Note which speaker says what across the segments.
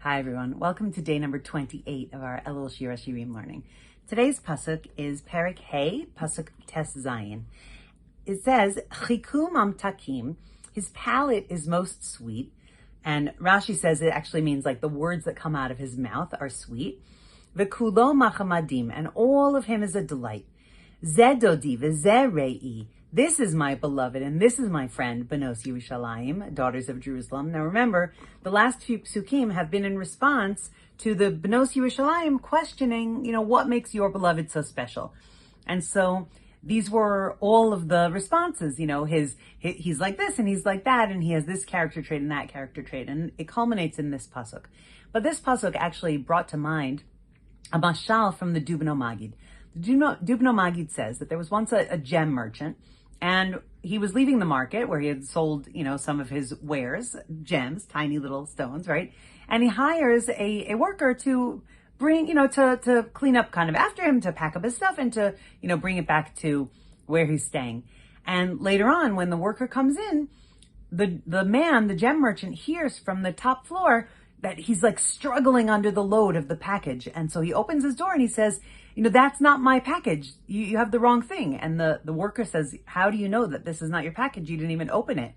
Speaker 1: Hi everyone, welcome to day number 28 of our Elul Shir HaShirim learning. Today's pasuk is Perek Hey, pasuk Tes Zayin. It says, Chiku mamtakim, his palate is most sweet. And Rashi says it actually means like the words that come out of his mouth are sweet. V'kulo machamadim, and all of him is a delight. Zedodi v'zeh re'i, this is my beloved and this is my friend, Benos Yerushalayim, daughters of Jerusalem. Now remember, the last few psukim have been in response to the Benos Yerushalayim questioning, what makes your beloved so special? And so these were all of the responses, he's like this and he's like that, and he has this character trait and that character trait, and it culminates in this pasuk. But this pasuk actually brought to mind a mashal from the Dubno Magid. The Dubno Magid says that there was once a gem merchant, and he was leaving the market where he had sold, some of his wares, gems, tiny little stones, right? And he hires a worker to bring, to clean up kind of after him, to pack up his stuff and to, bring it back to where he's staying. And later on, when the worker comes in, the gem merchant, hears from the top floor that he's like struggling under the load of the package. And so he opens his door and he says, that's not my package. You have the wrong thing. And the worker says, how do you know that this is not your package? You didn't even open it.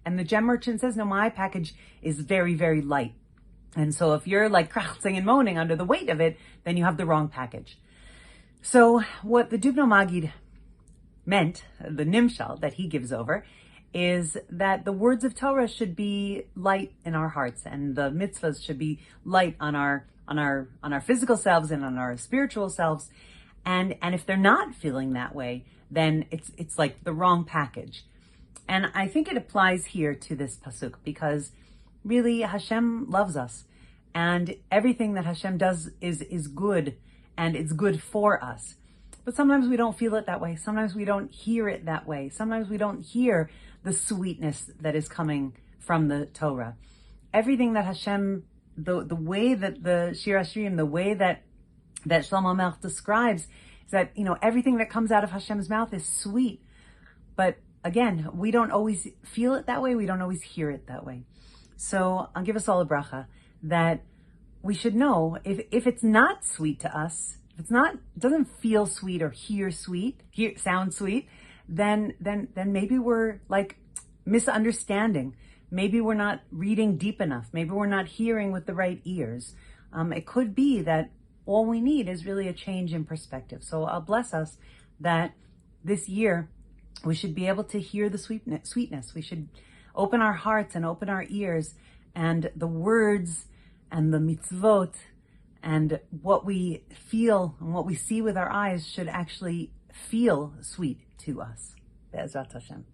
Speaker 1: And the gem merchant says, no, my package is very, very light. And so if you're like krachzing and moaning under the weight of it, then you have the wrong package. So what the Dubno Magid meant, the nimshal that he gives over, is that the words of Torah should be light in our hearts, and the mitzvahs should be light on our physical selves and on our spiritual selves. And if they're not feeling that way, then it's like the wrong package. And I think it applies here to this pasuk, because really Hashem loves us, and everything that Hashem does is good, and it's good for us. But sometimes we don't feel it that way. Sometimes we don't hear it that way. Sometimes we don't hear the sweetness that is coming from the Torah. Everything that Hashem, the way that the Shir HaShirim, the way that Shlomo Melech describes, is that, everything that comes out of Hashem's mouth is sweet. But again, we don't always feel it that way. We don't always hear it that way. So I'll give us all a bracha that we should know if it's not sweet to us, if it doesn't feel sweet or sound sweet, then maybe we're like misunderstanding. Maybe we're not reading deep enough. Maybe we're not hearing with the right ears. It could be that all we need is really a change in perspective. So I'll bless us that this year we should be able to hear the sweetness. We should open our hearts and open our ears, and the words and the mitzvot and what we feel and what we see with our eyes should actually feel sweet to us. Be'ezrat Hashem.